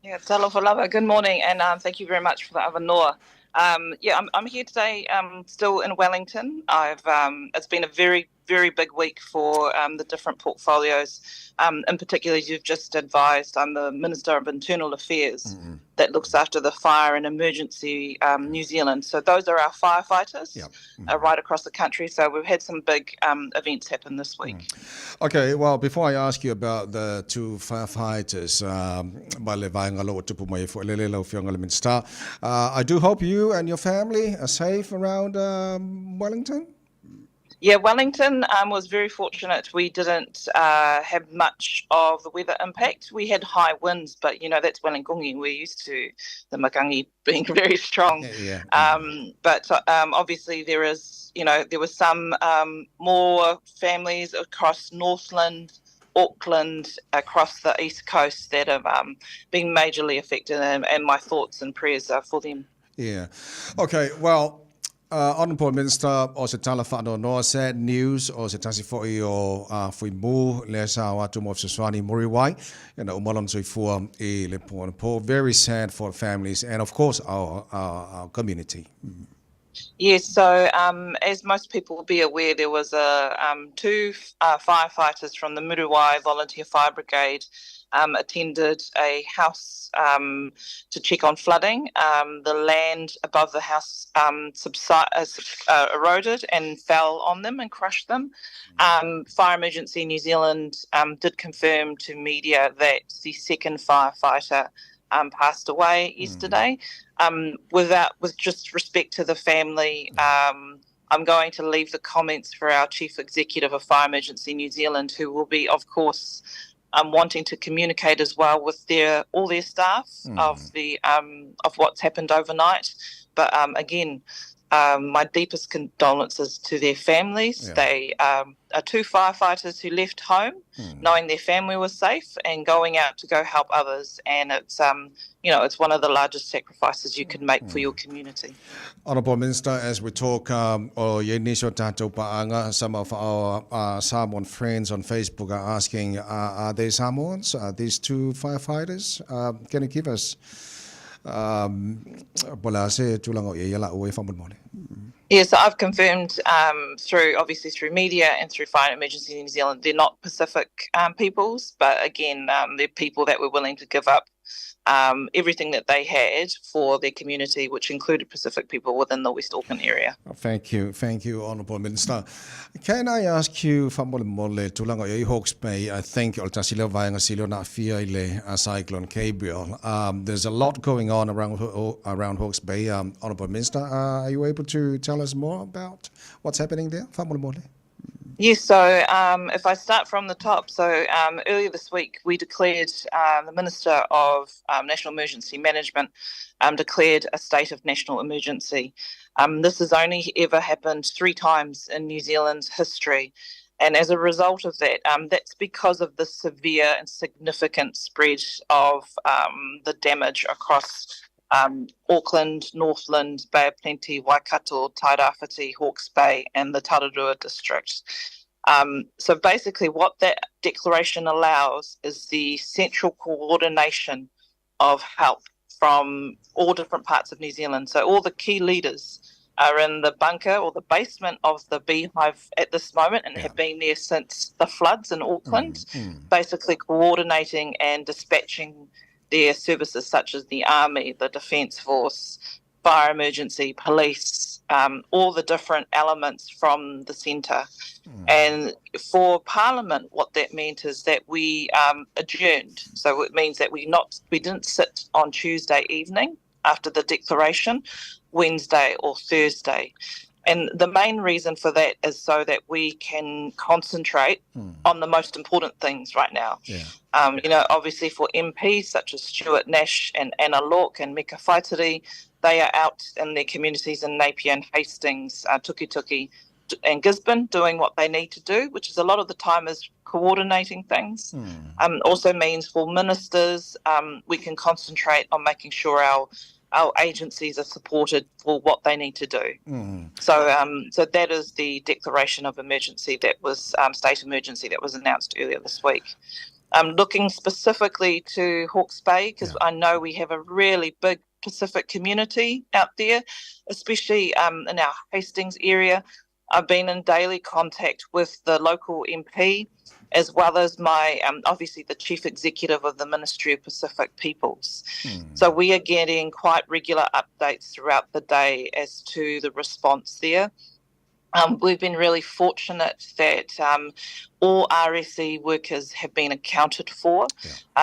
Yeah, talofa lava. Good morning, and thank you very much for the awanoa. I'm here today, still in Wellington. It's been a very big week for the different portfolios. In particular, you've just advised, I'm the Minister of Internal Affairs that looks after the fire and emergency New Zealand. So those are our firefighters right across the country. So we've had some big events happen this week. Okay, well, before I ask you about the two firefighters, I do hope you and your family are safe around Wellington. Yeah, Wellington was very fortunate. We didn't have much of the weather impact. We had high winds, but that's Wellingkongi. We're used to the makangi being very strong. But obviously there was some more families across Northland, Auckland, across the east coast that have been majorly affected, and my thoughts and prayers are for them. Yeah. Okay, well, Honourable Minister, o se tala whanau sad news o se tasi fōi o whui mū le sa watu mo Saswani Muriwai and umalon sui fua e le po. Very sad for families and of course our community. Yes, so as most people will be aware, there was two firefighters from the Muriwai Volunteer Fire Brigade attended a house to check on flooding. The land above the house eroded and fell on them and crushed them. Fire Emergency New Zealand did confirm to media that the second firefighter passed away yesterday. With just respect to the family, I'm going to leave the comments for our Chief Executive of Fire Emergency New Zealand, who will be, of course, wanting to communicate as well with all their staff of what's happened overnight. But again, my deepest condolences to their families. They are two firefighters who left home knowing their family was safe and going out to go help others, and it's it's one of the largest sacrifices you can make for your community. Honourable Minister, as we talk, some of our Samoan friends on Facebook are asking, are they Samoans? Are these two firefighters? Can you give us Yes, I've confirmed through media and through Fire Emergency New Zealand, they're not Pacific peoples, but again, they're people that were willing to give up everything that they had for their community, which included Pacific people within the West Auckland area. Thank you, Honourable Minister. Can I ask you, Tulanga Hawke's Bay, I think Cyclone Gabriel. There's a lot going on around Hawke's Bay. Honourable Minister, are you able to tell us more about what's happening there? Yes, so if I start from the top, so earlier this week we declared, the Minister of National Emergency Management declared a state of national emergency. This has only ever happened 3 times in New Zealand's history. And as a result of that, that's because of the severe and significant spread of the damage across Auckland, Northland, Bay of Plenty, Waikato, Tairāwhiti, Hawke's Bay and the Tararua district. So basically what that declaration allows is the central coordination of help from all different parts of New Zealand. So all the key leaders are in the bunker or the basement of the beehive at this moment and have been there since the floods in Auckland, basically coordinating and dispatching their services such as the Army, the Defence Force, Fire Emergency, Police, all the different elements from the centre. And for Parliament, what that meant is that we adjourned. So it means that we didn't sit on Tuesday evening after the declaration, Wednesday or Thursday. And the main reason for that is so that we can concentrate on the most important things right now. Obviously for MPs such as Stuart Nash and Anna Lork and Meka Whaitiri, they are out in their communities in Napier and Hastings, Tukituki and Gisborne doing what they need to do, which is a lot of the time is coordinating things. Also means for ministers, we can concentrate on making sure our agencies are supported for what they need to do. So that is the declaration of emergency that was state emergency that was announced earlier this week. Looking specifically to Hawke's Bay, because I know we have a really big Pacific community out there, especially in our Hastings area. I've been in daily contact with the local MP, as well as my, obviously, the Chief Executive of the Ministry of Pacific Peoples. So we are getting quite regular updates throughout the day as to the response there. We've been really fortunate that all RSE workers have been accounted for.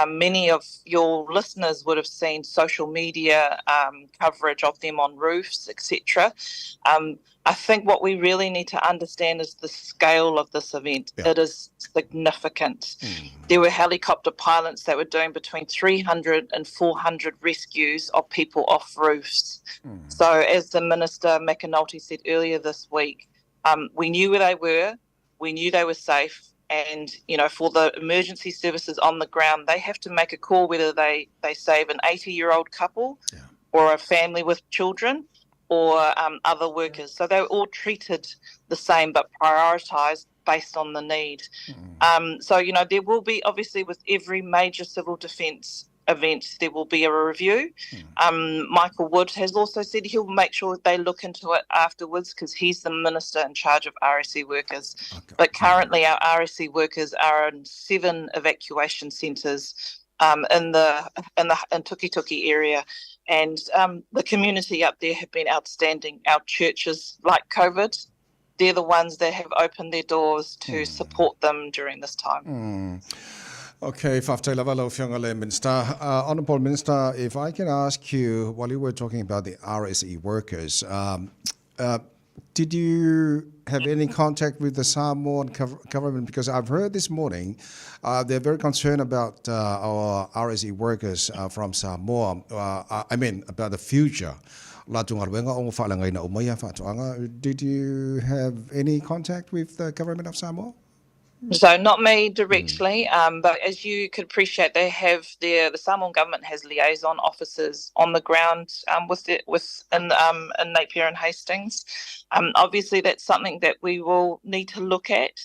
Many of your listeners would have seen social media coverage of them on roofs, etc. I think what we really need to understand is the scale of this event. It is significant. There were helicopter pilots that were doing between 300 and 400 rescues of people off roofs. So as the Minister McAnulty said earlier this week, we knew where they were, we knew they were safe, and, you know, for the emergency services on the ground, they have to make a call whether they save an 80-year-old couple or a family with children or other workers. So they were all treated the same but prioritised based on the need. So, you know, there will be, obviously, with every major civil defence event, there will be a review. Michael Wood has also said he'll make sure they look into it afterwards because he's the minister in charge of RSE workers. But currently our RSE workers are in 7 evacuation centres in Tukituki area, and the community up there have been outstanding. Our churches, like COVID, they're the ones that have opened their doors to support them during this time. Okay, Minister. Honourable Minister, if I can ask you, while you were talking about the RSE workers, did you have any contact with the Samoan government? Because I've heard this morning they're very concerned about our RSE workers from Samoa. I mean, about the future. Did you have any contact with the government of Samoa? So not me directly, but as you could appreciate, they have the Samoan government has liaison officers on the ground in Napier and Hastings. Obviously, that's something that we will need to look at.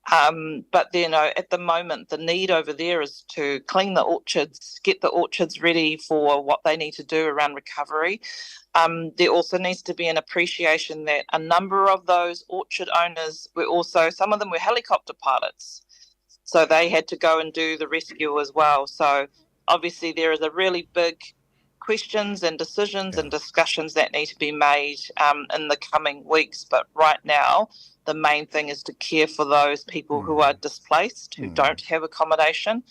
But you know, at the moment, the need over there is to clean the orchards, get the orchards ready for what they need to do around recovery. There also needs to be an appreciation that a number of those orchard owners were also, some of them were helicopter pilots. So they had to go and do the rescue as well. So obviously there is a really big questions and decisions and discussions that need to be made in the coming weeks. But right now, the main thing is to care for those people who are displaced, who don't have accommodation.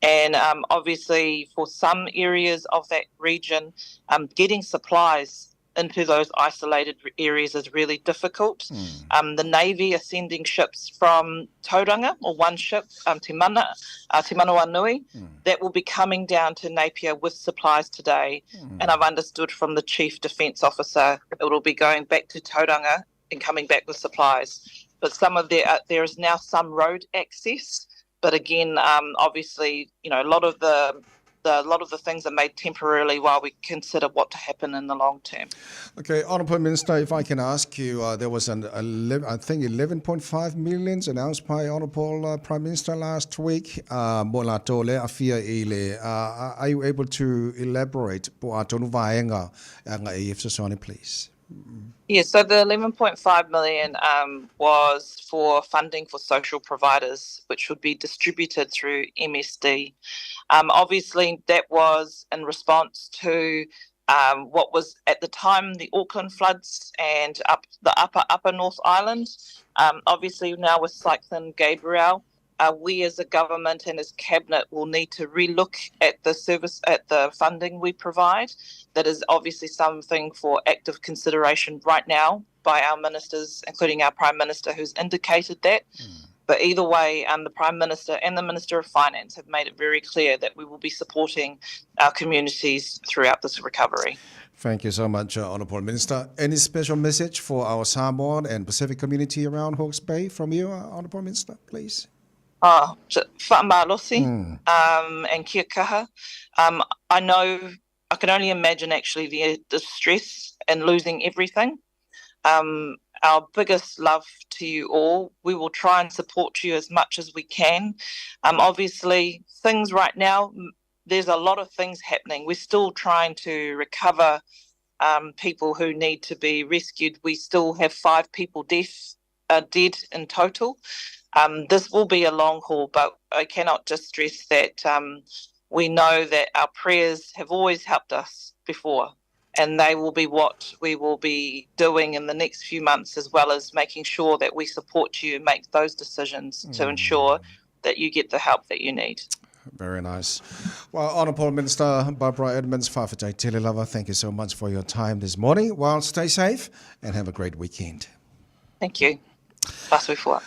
And obviously for some areas of that region, getting supplies into those isolated areas is really difficult. The Navy are sending ships from Tauranga, or one ship, Te Manawa Nui, that will be coming down to Napier with supplies today. And I've understood from the Chief Defence Officer it will be going back to Tauranga and coming back with supplies. But there is now some road access. But again, obviously, you know, a lot of the things are made temporarily while we consider what to happen in the long term. Okay, Honourable Minister, if I can ask you, there was I think 11.5 million announced by Honourable Prime Minister last week. Are you able to elaborate? Please. Yeah, so the 11.5 million was for funding for social providers, which would be distributed through MSD. Obviously, that was in response to what was at the time the Auckland floods and the upper North Island. Obviously, now with Cyclone Gabrielle, we as a government and as cabinet will need to relook at the funding we provide. That is obviously something for active consideration right now by our ministers, including our Prime Minister, who's indicated that. But either way, the Prime Minister and the Minister of Finance have made it very clear that we will be supporting our communities throughout this recovery. Thank you so much, Honourable Minister. Any special message for our Samoan and Pacific community around Hawke's Bay from you, Honourable Minister, please? Whaamalosi and kia kaha. I can only imagine actually the stress and losing everything. Our biggest love to you all. We will try and support you as much as we can. Obviously, things right now, there's a lot of things happening. We're still trying to recover people who need to be rescued. We still have 5 people dead in total. This will be a long haul, but I cannot just stress that we know that our prayers have always helped us before, and they will be what we will be doing in the next few months, as well as making sure that we support you and make those decisions to ensure that you get the help that you need. Very nice. Well, Honourable Minister Barbara Edmonds, Whawhatai Telelava, thank you so much for your time this morning. Well, stay safe and have a great weekend. Thank you. Pasui Fua.